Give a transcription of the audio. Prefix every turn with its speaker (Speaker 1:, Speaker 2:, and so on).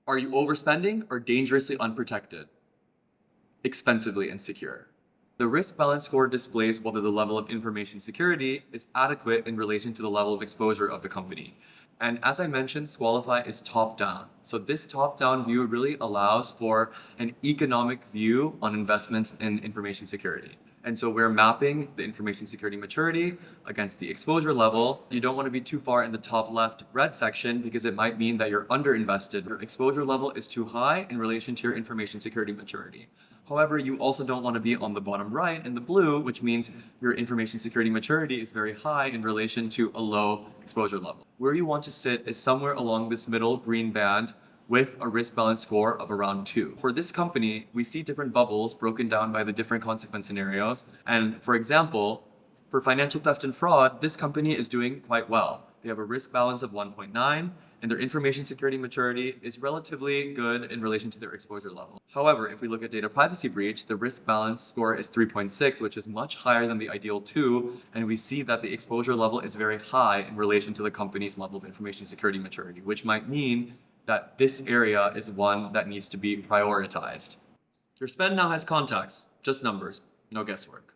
Speaker 1: Are you overspending or dangerously unprotected? Expensively insecure. The risk balance score displays whether the level of information security is adequate in relation to the level of exposure of the company. And as I mentioned, Squalify is top-down. So this top-down view really allows for an economic view on investments in information security. And so we're mapping the information security maturity against the exposure level. You don't want to be too far in the top left red section because it might mean that you're underinvested. Your exposure level is too high in relation to your information security maturity. However, you also don't want to be on the bottom right in the blue, which means your information security maturity is very high in relation to a low exposure level. Where you want to sit is somewhere along this middle green band with a risk balance score of around 2. For this company, we see different bubbles broken down by the different consequence scenarios. And for example, for financial theft and fraud, this company is doing quite well. They have a risk balance of 1.9, and their information security maturity is relatively good in relation to their exposure level. However, if we look at data privacy breach, the risk balance score is 3.6, which is much higher than the ideal 2, and we see that the exposure level is very high in relation to the company's level of information security maturity, which might mean that this area is one that needs to be prioritized. Your spend now has context, just numbers, no guesswork.